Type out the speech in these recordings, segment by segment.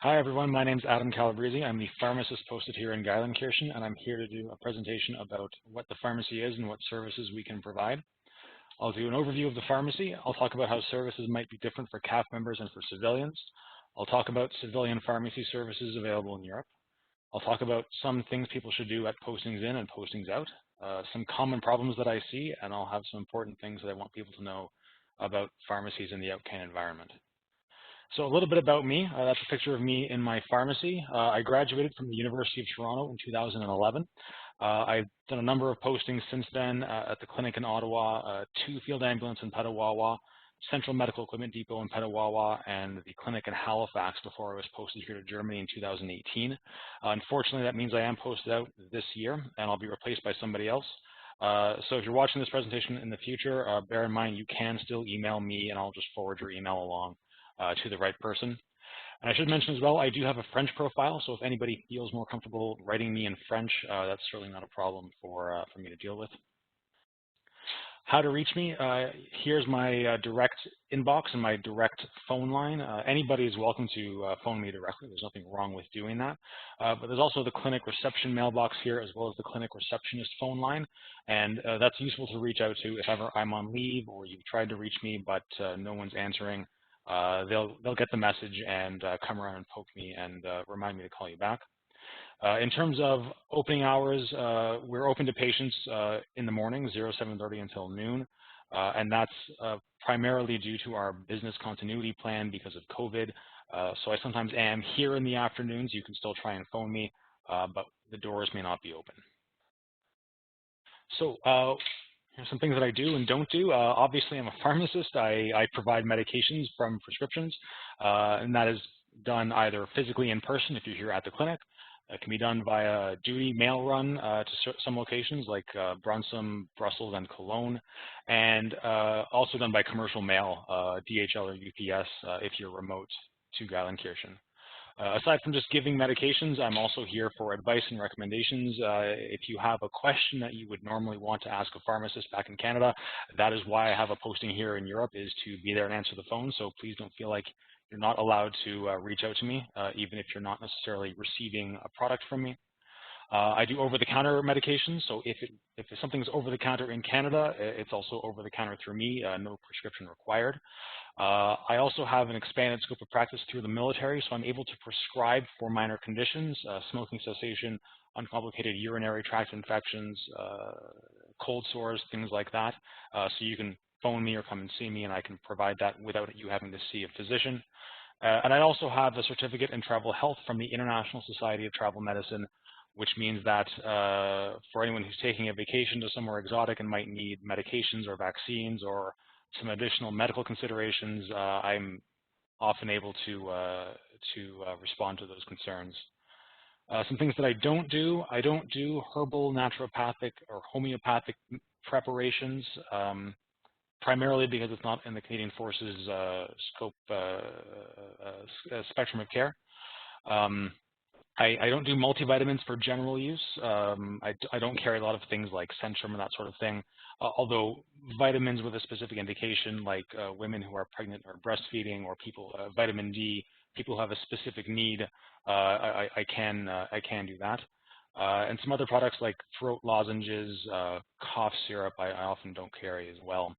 Hi everyone, my name is Adam Calabrese. I'm the pharmacist posted here in Geilenkirchen, and I'm here to do a presentation about what the pharmacy is and what services we can provide. I'll do an overview of the pharmacy. I'll talk about how services might be different for CAF members and for civilians. I'll talk about civilian pharmacy services available in Europe. I'll talk about some things people should do at postings in and postings out, some common problems that I see, and I'll have some important things that I want people to know about pharmacies in the outcan environment. So a little bit about me. That's a picture of me in my pharmacy. I graduated from the University of Toronto in 2011. I've done a number of postings since then at the clinic in Ottawa, 2 field ambulance in Petawawa, Central Medical Equipment Depot in Petawawa, and the clinic in Halifax before I was posted here to Germany in 2018. Unfortunately, that means I am posted out this year, and I'll be replaced by somebody else. So if you're watching this presentation in the future, bear in mind you can still email me, and I'll just forward your email along to the right person. And I should mention as well, I do have a French profile, so if anybody feels more comfortable writing me in French, that's certainly not a problem for me to deal with. How to reach me, here's my direct inbox and my direct phone line. Anybody is welcome to phone me directly. There's nothing wrong with doing that. But there's also the clinic reception mailbox here, as well as the clinic receptionist phone line. And that's useful to reach out to if ever I'm on leave or you've tried to reach me, but no one's answering. They'll get the message and come around and poke me and remind me to call you back. In terms of opening hours, we're open to patients in the morning, 7:30 until noon, and that's primarily due to our business continuity plan because of COVID. So I sometimes am here in the afternoons. You can still try and phone me, but the doors may not be open. So here's some things that I do and don't do. Obviously, I'm a pharmacist. I provide medications from prescriptions, and that is done either physically in person if you're here at the clinic. It can be done via duty mail run to some locations like Brunsum, Brussels, and Cologne, and also done by commercial mail, DHL or UPS, if you're remote to Geilenkirchen. Aside from just giving medications, I'm also here for advice and recommendations. If you have a question that you would normally want to ask a pharmacist back in Canada, that is why I have a posting here in Europe, is to be there and answer the phone. So please don't feel like you're not allowed to reach out to me, even if you're not necessarily receiving a product from me. I do over-the-counter medications, so if something's over-the-counter in Canada, it's also over-the-counter through me, no prescription required. I also have an expanded scope of practice through the military, so I'm able to prescribe for minor conditions, smoking cessation, uncomplicated urinary tract infections, cold sores, things like that. So you can phone me or come and see me, and I can provide that without you having to see a physician. And I also have a certificate in travel health from the International Society of Travel Medicine, which means that for anyone who's taking a vacation to somewhere exotic and might need medications or vaccines or some additional medical considerations, I'm often able to respond to those concerns. Some things that I don't do herbal, naturopathic, or homeopathic preparations, primarily because it's not in the Canadian Forces spectrum of care. I don't do multivitamins for general use. I don't carry a lot of things like Centrum and that sort of thing, although vitamins with a specific indication, like women who are pregnant or breastfeeding, or people, vitamin D, people who have a specific need, I can do that. And some other products like throat lozenges, cough syrup, I often don't carry as well.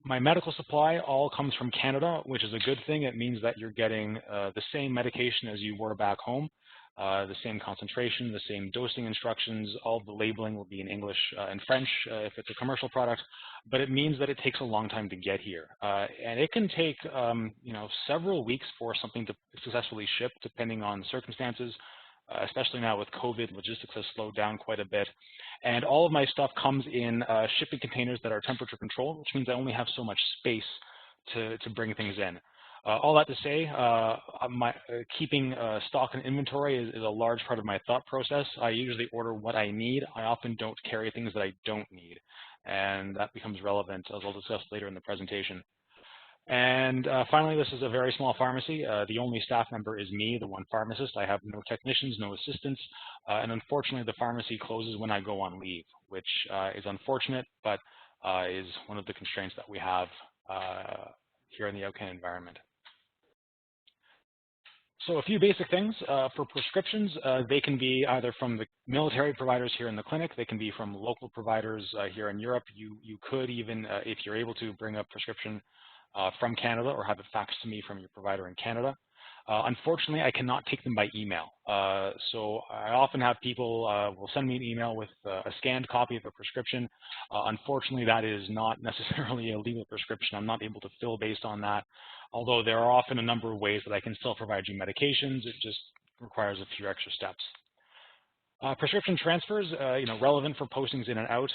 My medical supply all comes from Canada, which is a good thing. It means that you're getting the same medication as you were back home, the same concentration, the same dosing instructions. All of the labeling will be in English and French if it's a commercial product, but it means that it takes a long time to get here. And it can take several weeks for something to successfully ship, depending on circumstances. Especially now with COVID, logistics has slowed down quite a bit. And all of my stuff comes in shipping containers that are temperature controlled, which means I only have so much space to bring things in. All that to say, keeping stock and inventory is a large part of my thought process. I usually order what I need. I often don't carry things that I don't need. And that becomes relevant, as I'll discuss later in the presentation. And finally, this is a very small pharmacy. The only staff member is me, the one pharmacist. I have no technicians, no assistants, and unfortunately the pharmacy closes when I go on leave, which is unfortunate, but is one of the constraints that we have here in the outcan environment. So a few basic things for prescriptions. They can be either from the military providers here in the clinic. They can be from local providers here in Europe. You could even, if you're able to, bring a prescription from Canada or have it faxed to me from your provider in Canada. Unfortunately, I cannot take them by email. So I often have people will send me an email with a scanned copy of a prescription. Unfortunately, that is not necessarily a legal prescription. I'm not able to fill based on that, although there are often a number of ways that I can still provide you medications. It just requires a few extra steps. Prescription transfers, relevant for postings in and out.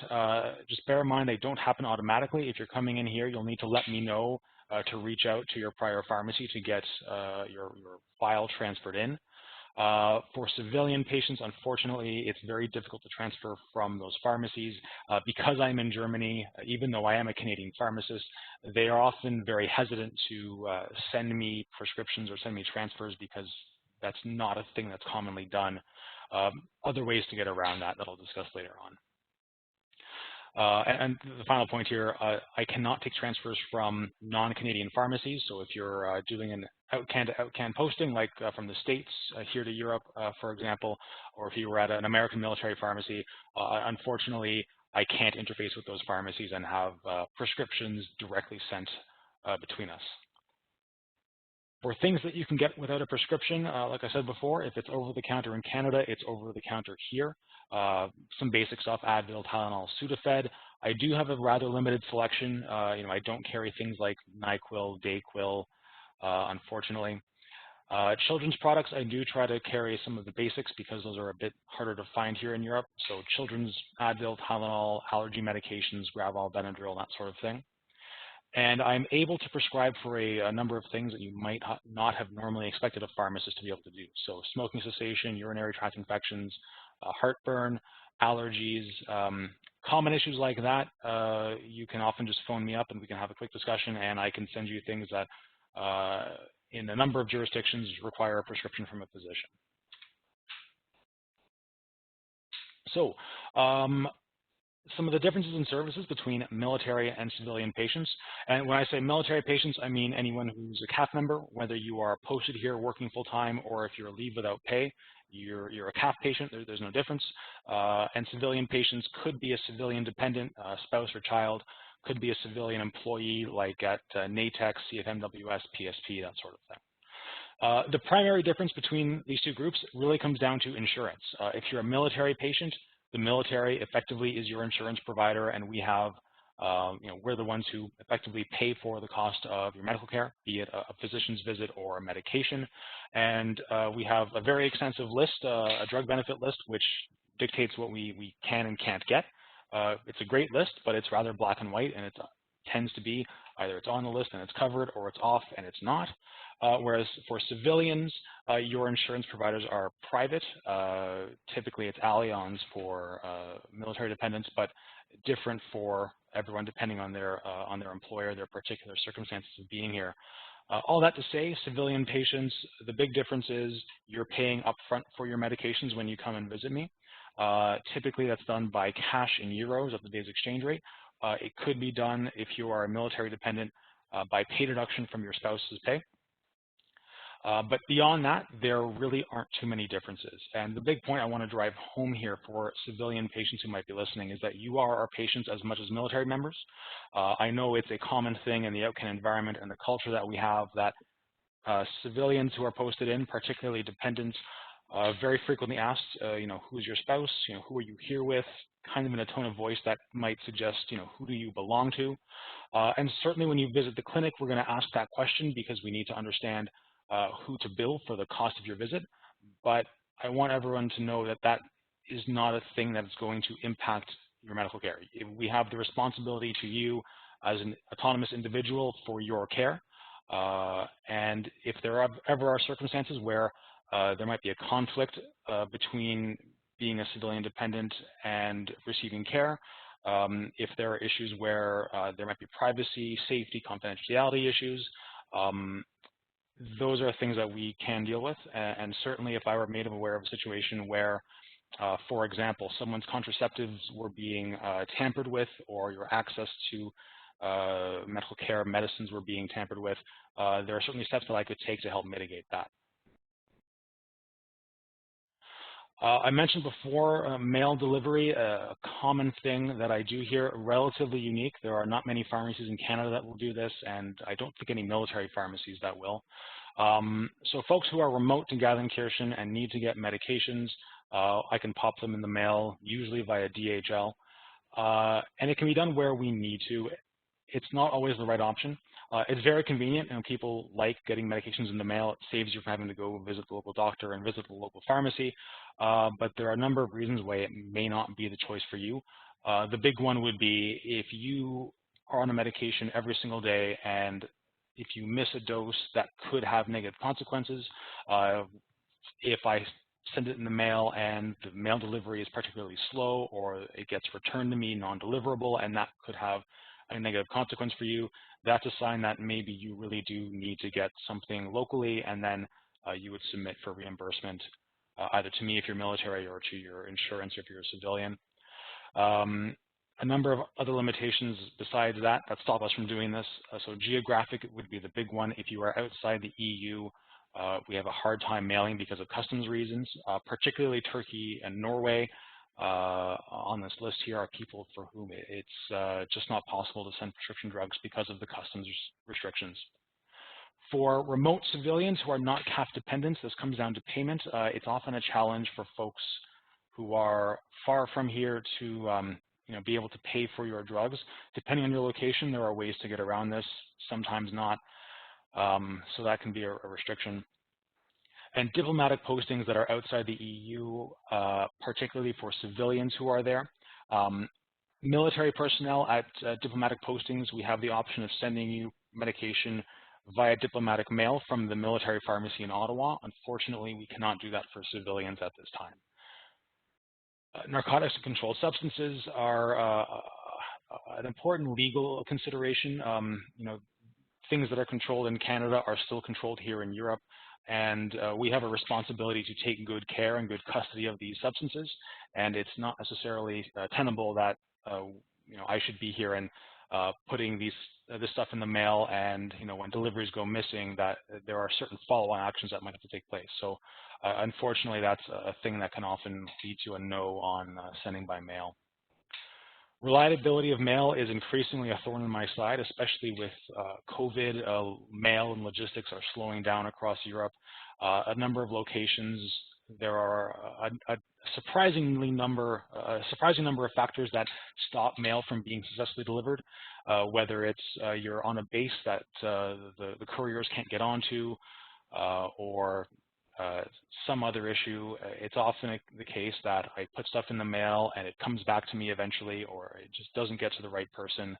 Just bear in mind they don't happen automatically. If you're coming in here, you'll need to let me know to reach out to your prior pharmacy to get your file transferred in. For civilian patients, unfortunately, it's very difficult to transfer from those pharmacies. Because I'm in Germany, even though I am a Canadian pharmacist, they are often very hesitant to send me prescriptions or send me transfers because that's not a thing that's commonly done. Other ways to get around that I'll discuss later on. And the final point here, I cannot take transfers from non-Canadian pharmacies. So if you're doing an out-can to out-can posting, like from the States here to Europe, for example, or if you were at an American military pharmacy, unfortunately, I can't interface with those pharmacies and have prescriptions directly sent between us. For things that you can get without a prescription, like I said before, if it's over-the-counter in Canada, it's over-the-counter here. Some basic stuff, Advil, Tylenol, Sudafed. I do have a rather limited selection. I don't carry things like NyQuil, Dayquil, unfortunately. Children's products, I do try to carry some of the basics because those are a bit harder to find here in Europe. So children's Advil, Tylenol, allergy medications, Gravol, Benadryl, that sort of thing. And I'm able to prescribe for a number of things that you might not have normally expected a pharmacist to be able to do. So smoking cessation, urinary tract infections, heartburn, allergies, common issues like that. You can often just phone me up and we can have a quick discussion, and I can send you things that in a number of jurisdictions require a prescription from a physician. So some of the differences in services between military and civilian patients. And when I say military patients, I mean anyone who's a CAF member, whether you are posted here working full-time or if you're leave without pay, you're a CAF patient, there's no difference. And civilian patients could be a civilian dependent, spouse or child, could be a civilian employee like at NATEX, CFMWS, PSP, that sort of thing. The primary difference between these two groups really comes down to insurance. If you're a military patient, the military effectively is your insurance provider, and we have, we're the ones who effectively pay for the cost of your medical care, be it a physician's visit or a medication. And we have a very extensive list, a drug benefit list, which dictates what we can and can't get. It's a great list, but it's rather black and white, and it tends to be either it's on the list and it's covered, or it's off and it's not. Whereas for civilians, your insurance providers are private. Typically, it's Allianz for military dependents, but different for everyone depending on their employer, their particular circumstances of being here. All that to say, civilian patients, the big difference is you're paying upfront for your medications when you come and visit me. Typically, that's done by cash in euros at the day's exchange rate. It could be done if you are a military dependent by pay deduction from your spouse's pay. But beyond that, there really aren't too many differences. And the big point I want to drive home here for civilian patients who might be listening is that you are our patients as much as military members. I know it's a common thing in the outcan environment and the culture that we have that civilians who are posted in, particularly dependents, very frequently asked, who's your spouse? Who are you here with? Kind of in a tone of voice that might suggest, who do you belong to? And certainly when you visit the clinic, we're going to ask that question because we need to understand who to bill for the cost of your visit. But I want everyone to know that that is not a thing that is going to impact your medical care. We have the responsibility to you as an autonomous individual for your care. And if there ever are circumstances where there might be a conflict between being a civilian dependent and receiving care, if there are issues where there might be privacy, safety, confidentiality issues, those are things that we can deal with. And certainly if I were made aware of a situation where, for example, someone's contraceptives were being tampered with, or your access to medical care medicines were being tampered with, there are certainly steps that I could take to help mitigate that. I mentioned before, mail delivery, a common thing that I do here, relatively unique. There are not many pharmacies in Canada that will do this, and I don't think any military pharmacies that will. So folks who are remote to Geilenkirchen and need to get medications, I can pop them in the mail, usually via DHL. And it can be done where we need to. It's not always the right option. It's very convenient, and people like getting medications in the mail. It saves you from having to go visit the local doctor and visit the local pharmacy. But there are a number of reasons why it may not be the choice for you. The big one would be if you are on a medication every single day, and if you miss a dose, that could have negative consequences. If I send it in the mail and the mail delivery is particularly slow, or it gets returned to me non-deliverable, and that could have a negative consequence for you, that's a sign that maybe you really do need to get something locally, and then you would submit for reimbursement either to me if you're military or to your insurance if you're a civilian. A number of other limitations besides that stop us from doing this. So geographic would be the big one. If you are outside the EU, we have a hard time mailing because of customs reasons, particularly Turkey and Norway. On this list here are people for whom it's just not possible to send prescription drugs because of the customs restrictions. For remote civilians who are not CAF dependents, this comes down to payment. It's often a challenge for folks who are far from here to be able to pay for your drugs. Depending on your location, there are ways to get around this, sometimes not. So that can be a restriction. And diplomatic postings that are outside the EU, particularly for civilians who are there. Military personnel at diplomatic postings, we have the option of sending you medication via diplomatic mail from the military pharmacy in Ottawa. Unfortunately, we cannot do that for civilians at this time. Narcotics and controlled substances are an important legal consideration. Things that are controlled in Canada are still controlled here in Europe, and we have a responsibility to take good care and good custody of these substances. And it's not necessarily tenable that I should be here and putting this stuff in the mail, and when deliveries go missing, that there are certain follow-on actions that might have to take place. So unfortunately, that's a thing that can often lead to a no on sending by mail. Reliability of mail is increasingly a thorn in my side, especially with COVID. Mail and logistics are slowing down across Europe. A number of locations, there are a surprising number of factors that stop mail from being successfully delivered, whether it's you're on a base that the couriers can't get onto, or some other issue. It's often the case that I put stuff in the mail and it comes back to me eventually, or it just doesn't get to the right person.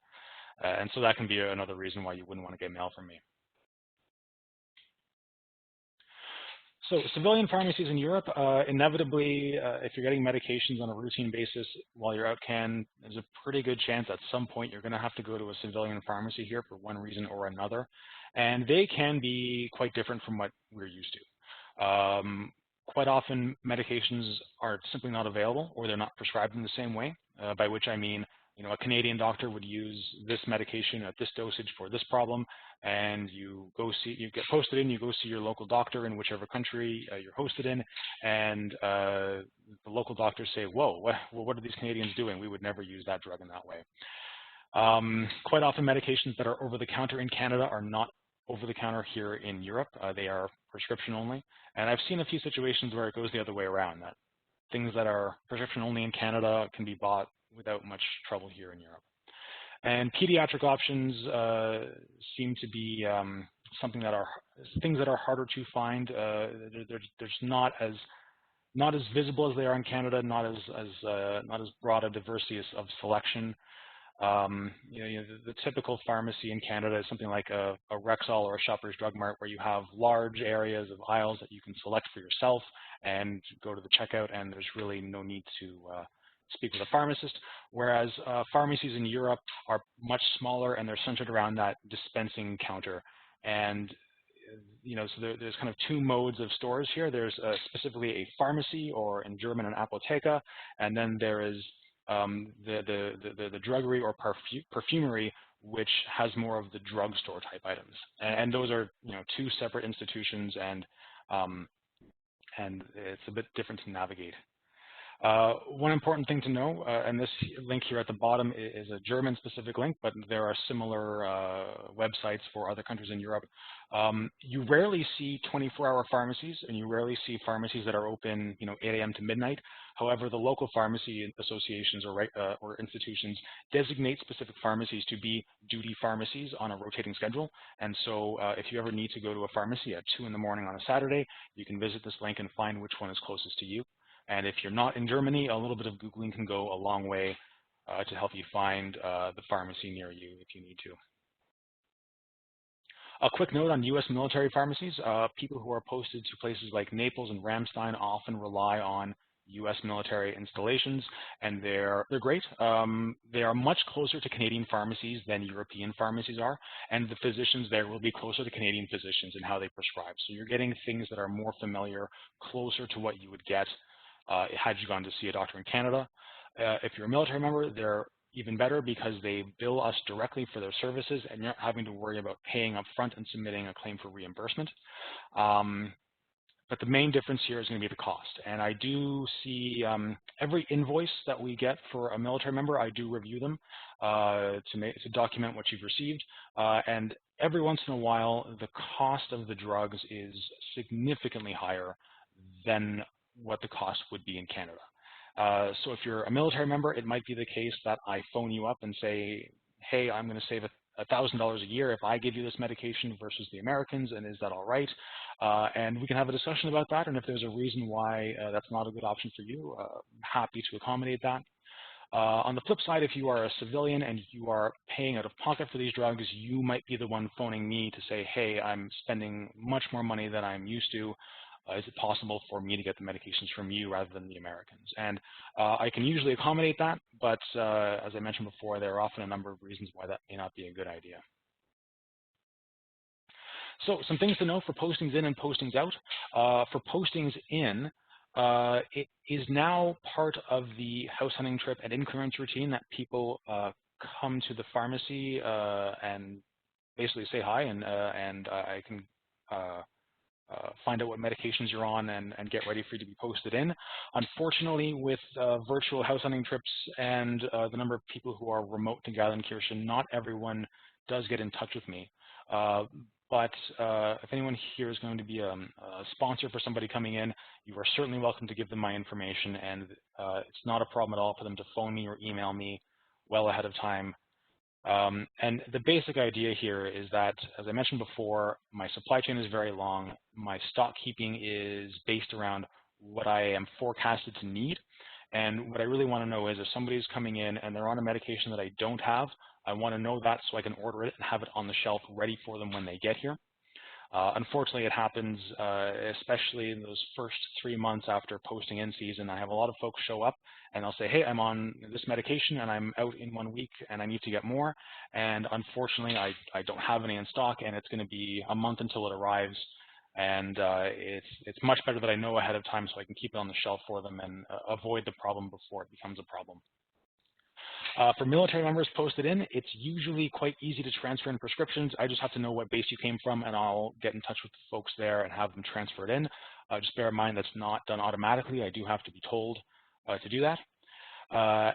And so that can be another reason why you wouldn't want to get mail from me. So civilian pharmacies in Europe, inevitably, if you're getting medications on a routine basis while you're out there's a pretty good chance at some point you're going to have to go to a civilian pharmacy here for one reason or another. And they can be quite different from what we're used to. Quite often, medications are simply not available, or they're not prescribed in the same way, by which I mean, a Canadian doctor would use this medication at this dosage for this problem, and you get posted in, you go see your local doctor in whichever country you're hosted in, and the local doctors say, whoa, what are these Canadians doing? We would never use that drug in that way. Quite often, medications that are over-the-counter in Canada are not over-the-counter here in Europe. They are prescription only. And I've seen a few situations where it goes the other way around, that things that are prescription only in Canada can be bought without much trouble here in Europe. And pediatric options seem to be things that are harder to find. There's not as visible as they are in Canada, not as broad a diversity of selection. The typical pharmacy in Canada is something like a Rexall or a Shoppers Drug Mart, where you have large areas of aisles that you can select for yourself and go to the checkout, and there's really no need to speak with a pharmacist. Whereas pharmacies in Europe are much smaller, and they're centered around that dispensing counter. And so there's kind of two modes of stores here. There's specifically a pharmacy, or in German an Apotheke, and then there is the druggery or perfumery, which has more of the drugstore type items. And those are two separate institutions, and and it's a bit different to navigate. One important thing to know, and this link here at the bottom is a German-specific link, but there are similar websites for other countries in Europe. You rarely see 24-hour pharmacies, and you rarely see pharmacies that are open, 8 a.m. to midnight. However, the local pharmacy associations or institutions designate specific pharmacies to be duty pharmacies on a rotating schedule. And so if you ever need to go to a pharmacy at 2 in the morning on a Saturday, you can visit this link and find which one is closest to you. And if you're not in Germany, a little bit of Googling can go a long way to help you find the pharmacy near you if you need to. A quick note on U.S. military pharmacies. People who are posted to places like Naples and Ramstein often rely on U.S. military installations, and they're great. They are much closer to Canadian pharmacies than European pharmacies are, and the physicians there will be closer to Canadian physicians in how they prescribe. So you're getting things that are more familiar, closer to what you would get had you gone to see a doctor in Canada. If you're a military member, they're even better because they bill us directly for their services, and you're not having to worry about paying up front and submitting a claim for reimbursement. But the main difference here is going to be the cost. And I do see every invoice that we get for a military member, I do review them to document what you've received. And every once in a while, the cost of the drugs is significantly higher than what the cost would be in Canada. So if you're a military member, it might be the case that I phone you up and say, hey, I'm going to save $1,000 a year if I give you this medication versus the Americans, and is that all right? And we can have a discussion about that, and if there's a reason why that's not a good option for you, I'm happy to accommodate that. On the flip side, if you are a civilian and you are paying out of pocket for these drugs, you might be the one phoning me to say, hey, I'm spending much more money than I'm used to. Is it possible for me to get the medications from you rather than the Americans? And I can usually accommodate that, but as I mentioned before, there are often a number of reasons why that may not be a good idea. So some things to know for postings in and postings out. For postings in, it is now part of the house hunting trip and increments routine that people come to the pharmacy and basically say hi, and I can find out what medications you're on and get ready for you to be posted in. Unfortunately, with virtual house hunting trips and the number of people who are remote to Geilenkirchen, not everyone does get in touch with me. But if anyone here is going to be a sponsor for somebody coming in, you are certainly welcome to give them my information, and it's not a problem at all for them to phone me or email me well ahead of time. And the basic idea here is that, as I mentioned before, my supply chain is very long. My stock keeping is based around what I am forecasted to need. And what I really want to know is if somebody's coming in and they're on a medication that I don't have, I want to know that so I can order it and have it on the shelf ready for them when they get here. Unfortunately, it happens, especially in those first 3 months after posting in season. I have a lot of folks show up and they'll say, hey, I'm on this medication and I'm out in 1 week and I need to get more. And unfortunately, I don't have any in stock, and it's going to be a month until it arrives. And it's much better that I know ahead of time so I can keep it on the shelf for them and avoid the problem before it becomes a problem. For military members posted in, it's usually quite easy to transfer in prescriptions. I just have to know what base you came from, and I'll get in touch with the folks there and have them transfer it in. Just bear in mind that's not done automatically. I do have to be told to do that.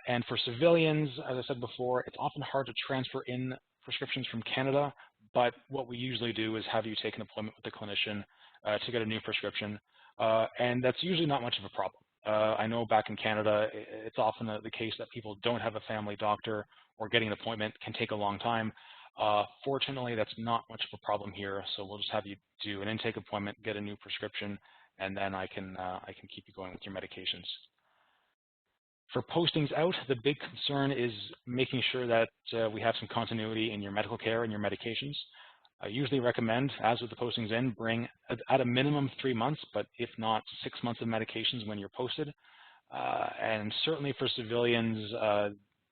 And for civilians, as I said before, it's often hard to transfer in prescriptions from Canada, but what we usually do is have you take an appointment with the clinician to get a new prescription, and that's usually not much of a problem. I know back in Canada, it's often the case that people don't have a family doctor, or getting an appointment can take a long time. Fortunately, that's not much of a problem here, so we'll just have you do an intake appointment, get a new prescription, and then I can keep you going with your medications. For postings out, the big concern is making sure that we have some continuity in your medical care and your medications. I usually recommend, as with the postings in, bring at a minimum 3 months, but if not 6 months of medications when you're posted. And certainly for civilians,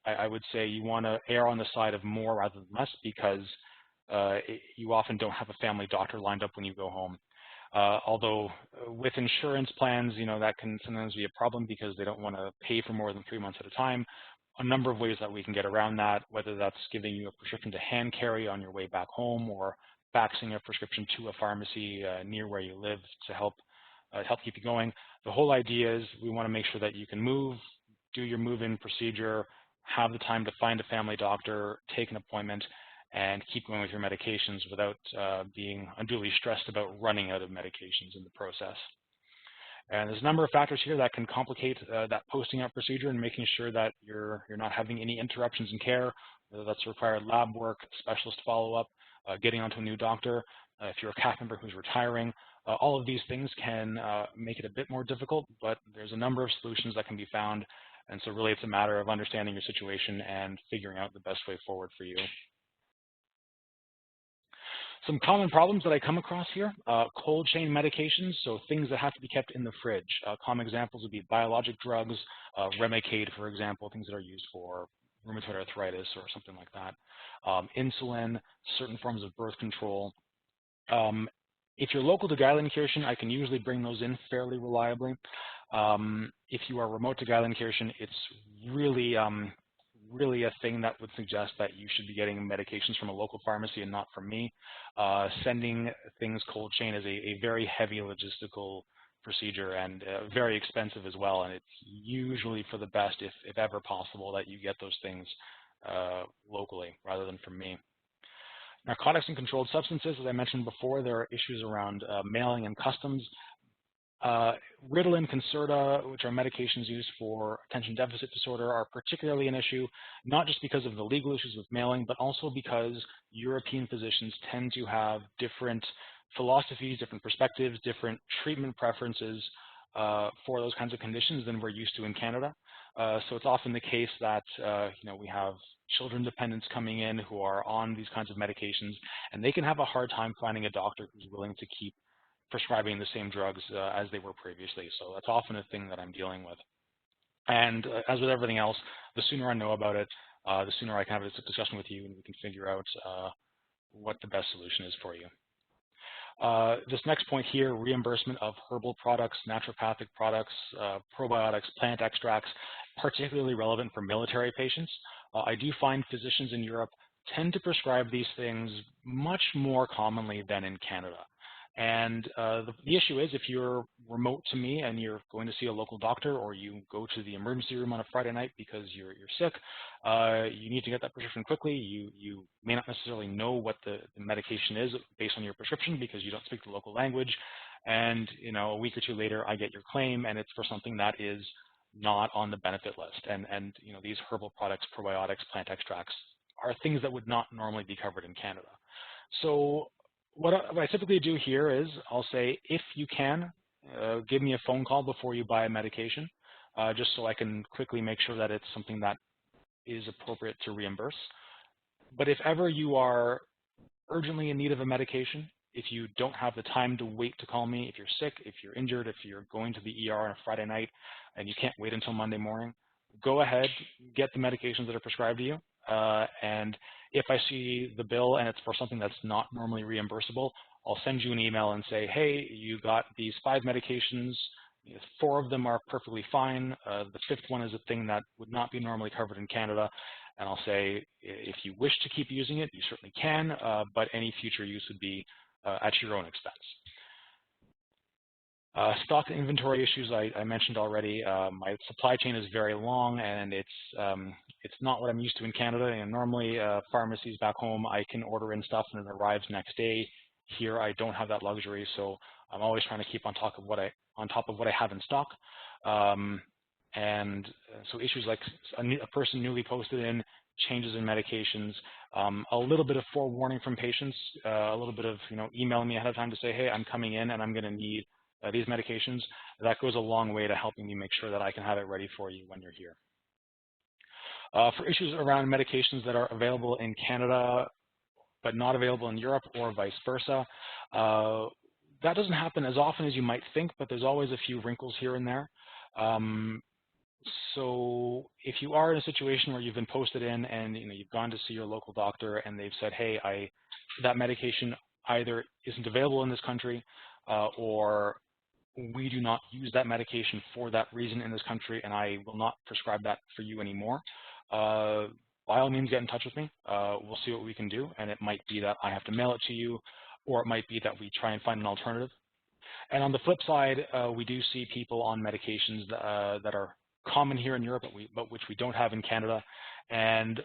I would say you want to err on the side of more rather than less, because you often don't have a family doctor lined up when you go home. Although with insurance plans, that can sometimes be a problem because they don't want to pay for more than 3 months at a time. A number of ways that we can get around that, whether that's giving you a prescription to hand carry on your way back home, or faxing a prescription to a pharmacy near where you live to help help keep you going. The whole idea is we want to make sure that you can move, do your move-in procedure, have the time to find a family doctor, take an appointment, and keep going with your medications without being unduly stressed about running out of medications in the process. And there's a number of factors here that can complicate that posting out procedure and making sure that you're not having any interruptions in care, whether that's required lab work, specialist follow-up, getting onto a new doctor, if you're a CAF member who's retiring. All of these things can make it a bit more difficult, but there's a number of solutions that can be found. And so really it's a matter of understanding your situation and figuring out the best way forward for you. Some common problems that I come across here, cold chain medications, so things that have to be kept in the fridge. Common examples would be biologic drugs, Remicade, for example, things that are used for rheumatoid arthritis or something like that. Insulin, certain forms of birth control. If you're local to Geilenkirchen, I can usually bring those in fairly reliably. If you are remote to Geilenkirchen, it's really a thing that would suggest that you should be getting medications from a local pharmacy and not from me. Sending things cold chain is a very heavy logistical procedure and very expensive as well, and it's usually for the best, if ever possible, that you get those things locally rather than from me. Narcotics and controlled substances, as I mentioned before, there are issues around mailing and customs. Ritalin, Concerta, which are medications used for attention deficit disorder, are particularly an issue, not just because of the legal issues with mailing, but also because European physicians tend to have different philosophies, different perspectives, different treatment preferences for those kinds of conditions than we're used to in Canada. So it's often the case that we have children dependents coming in who are on these kinds of medications, and they can have a hard time finding a doctor who's willing to keep prescribing the same drugs as they were previously. So that's often a thing that I'm dealing with. And as with everything else, the sooner I know about it, the sooner I can have a discussion with you and we can figure out what the best solution is for you. This next point here, reimbursement of herbal products, naturopathic products, probiotics, plant extracts, particularly relevant for military patients. I do find physicians in Europe tend to prescribe these things much more commonly than in Canada. And the issue is if you're remote to me and you're going to see a local doctor, or you go to the emergency room on a Friday night because you're sick, you need to get that prescription quickly. You may not necessarily know what the medication is based on your prescription because you don't speak the local language. And a week or two later, I get your claim, and it's for something that is not on the benefit list. And these herbal products, probiotics, plant extracts are things that would not normally be covered in Canada. So what I typically do here is I'll say, if you can, give me a phone call before you buy a medication, just so I can quickly make sure that it's something that is appropriate to reimburse. But if ever you are urgently in need of a medication, if you don't have the time to wait to call me, if you're sick, if you're injured, if you're going to the ER on a Friday night and you can't wait until Monday morning, go ahead, get the medications that are prescribed to you. And if I see the bill and it's for something that's not normally reimbursable, I'll send you an email and say, hey, you got these 5 medications, 4 of them are perfectly fine. The 5th one is a thing that would not be normally covered in Canada. And I'll say, if you wish to keep using it, you certainly can, but any future use would be at your own expense. Stock and inventory issues I mentioned already. My supply chain is very long, and it's not what I'm used to in Canada. And normally, pharmacies back home, I can order in stuff and it arrives next day. Here, I don't have that luxury, so I'm always trying to keep on top of what I have in stock. And so issues like a person newly posted in, changes in medications, a little bit of forewarning from patients, a little bit of emailing me ahead of time to say, hey, I'm coming in and I'm going to need these medications. That goes a long way to helping me make sure that I can have it ready for you when you're here. For issues around medications that are available in Canada but not available in Europe or vice versa, that doesn't happen as often as you might think, but there's always a few wrinkles here and there. So if you are in a situation where you've been posted in and you've gone to see your local doctor and they've said, hey, that medication either isn't available in this country or we do not use that medication for that reason in this country and I will not prescribe that for you anymore, by all means get in touch with me. We'll see what we can do, and it might be that I have to mail it to you, or it might be that we try and find an alternative. And on the flip side, we do see people on medications that are common here in Europe, but which we don't have in Canada. And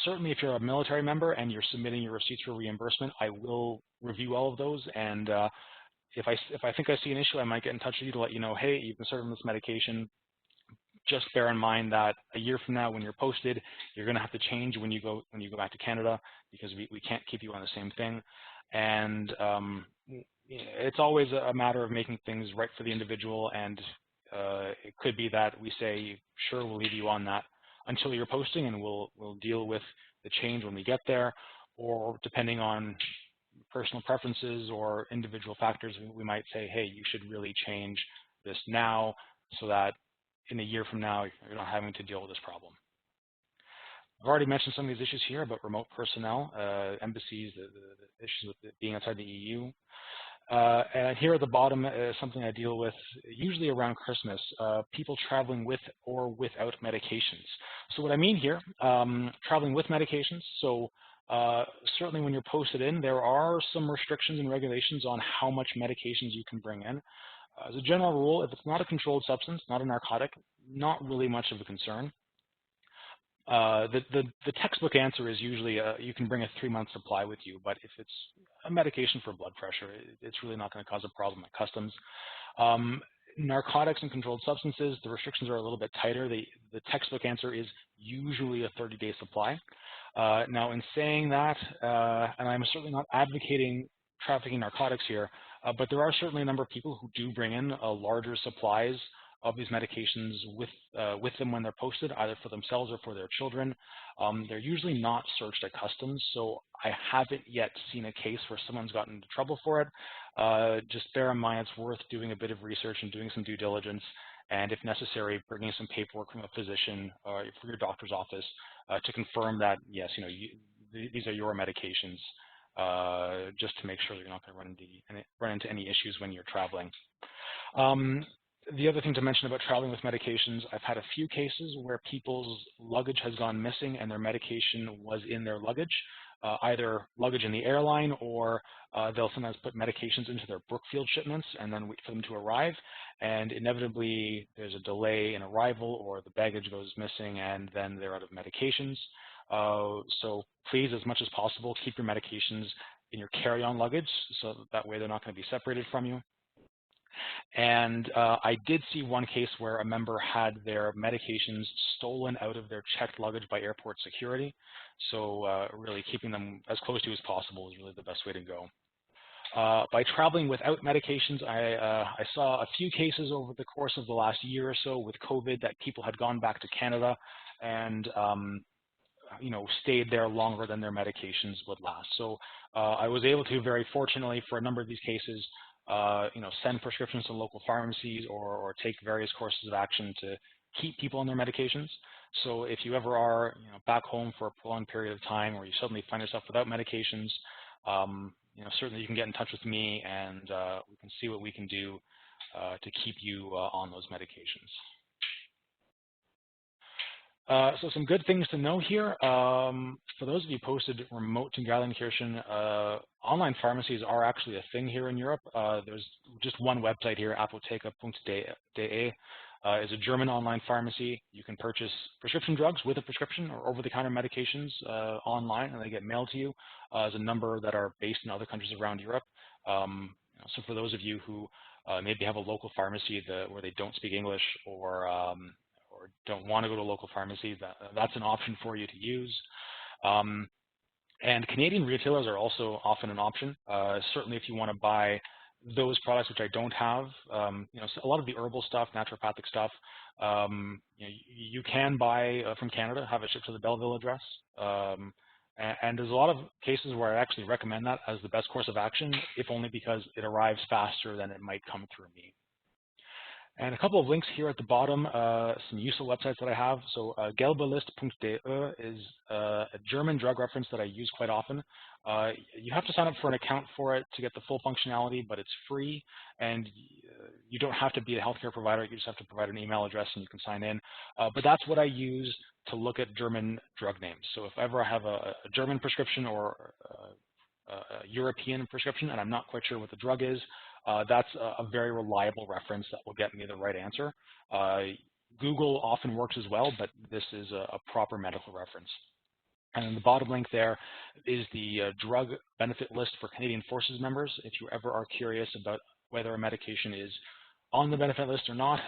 certainly if you're a military member and you're submitting your receipts for reimbursement, I will review all of those. And if I think I see an issue, I might get in touch with you to let you know, hey, you've been started on this medication. Just bear in mind that a year from now, when you're posted, you're going to have to change when you go back to Canada, because we can't keep you on the same thing. And it's always a matter of making things right for the individual. And it could be that we say, sure, we'll leave you on that until you're posting, and we'll deal with the change when we get there. Or depending on personal preferences or individual factors, we might say, hey, you should really change this now, so that in a year from now, you're not having to deal with this problem. I've already mentioned some of these issues here about remote personnel, embassies, the issues with being outside the EU. And here at the bottom is something I deal with usually around Christmas, people traveling with or without medications. So what I mean here, traveling with medications, so certainly when you're posted in, there are some restrictions and regulations on how much medications you can bring in. As a general rule, if it's not a controlled substance, not a narcotic, not really much of a concern. The textbook answer is usually you can bring a 3-month supply with you, but if it's a medication for blood pressure, it's really not going to cause a problem at customs. Narcotics and controlled substances, the restrictions are a little bit tighter. The textbook answer is usually a 30-day supply. Now, in saying that, and I'm certainly not advocating trafficking narcotics here, but there are certainly a number of people who do bring in larger supplies of these medications with them when they're posted, either for themselves or for their children. They're usually not searched at customs, so I haven't yet seen a case where someone's gotten into trouble for it. Just bear in mind it's worth doing a bit of research and doing some due diligence, and if necessary, bringing some paperwork from a physician or for your doctor's office to confirm that, yes, these are your medications, just to make sure that you're not going to run into any issues when you're traveling. The other thing to mention about traveling with medications, I've had a few cases where people's luggage has gone missing and their medication was in their luggage, either luggage in the airline, or they'll sometimes put medications into their Brookfield shipments and then wait for them to arrive. And inevitably, there's a delay in arrival, or the baggage goes missing and then they're out of medications. So please, as much as possible, keep your medications in your carry-on luggage, so that way they're not going to be separated from you. And I did see one case where a member had their medications stolen out of their checked luggage by airport security. So really keeping them as close to you as possible is really the best way to go. By traveling without medications, I saw a few cases over the course of the last year or so with COVID that people had gone back to Canada and stayed there longer than their medications would last. So I was able to, very fortunately, for a number of these cases, send prescriptions to local pharmacies or take various courses of action to keep people on their medications. So if you ever are back home for a prolonged period of time, or you suddenly find yourself without medications, certainly you can get in touch with me, and we can see what we can do to keep you on those medications. So some good things to know here. For those of you posted remote to Geilenkirchen, online pharmacies are actually a thing here in Europe. There's just one website here, apotheke.de. Is a German online pharmacy. You can purchase prescription drugs with a prescription or over-the-counter medications online, and they get mailed to you. There's a number that are based in other countries around Europe. So for those of you who maybe have a local pharmacy where they don't speak English, or don't want to go to a local pharmacy, that's an option for you to use. And Canadian retailers are also often an option. Certainly if you want to buy those products, which I don't have, so a lot of the herbal stuff, naturopathic stuff, you can buy from Canada, have it shipped to the Belleville address. And there's a lot of cases where I actually recommend that as the best course of action, if only because it arrives faster than it might come through me. And a couple of links here at the bottom, some useful websites that I have. So gelbelist.de is a German drug reference that I use quite often. You have to sign up for an account for it to get the full functionality, but it's free, and you don't have to be a healthcare provider. You just have to provide an email address and you can sign in. But that's what I use to look at German drug names. So if ever I have a German prescription or a European prescription and I'm not quite sure what the drug is, that's a very reliable reference that will get me the right answer. Google often works as well, but this is a proper medical reference. And the bottom link there is the drug benefit list for Canadian Forces members. If you ever are curious about whether a medication is on the benefit list or not,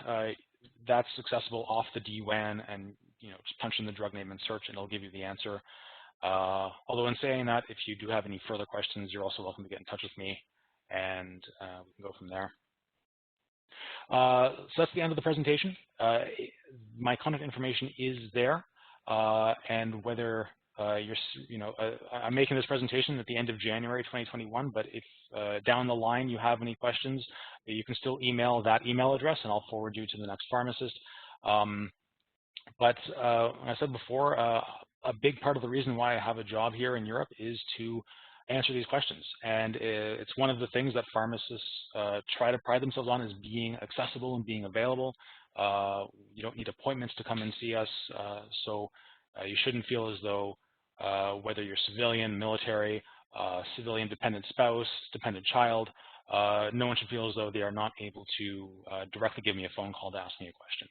that's accessible off the DWAN, and just punch in the drug name and search, and it'll give you the answer. Although in saying that, if you do have any further questions, you're also welcome to get in touch with me, and we can go from there. So that's the end of the presentation. My contact information is there, and whether I'm making this presentation at the end of January 2021, but if down the line you have any questions, you can still email that email address, and I'll forward you to the next pharmacist. But I said before, a big part of the reason why I have a job here in Europe is to answer these questions. And it's one of the things that pharmacists try to pride themselves on, is being accessible and being available. You don't need appointments to come and see us. So you shouldn't feel as though whether you're civilian, military, civilian dependent spouse, dependent child, no one should feel as though they are not able to directly give me a phone call to ask me a question.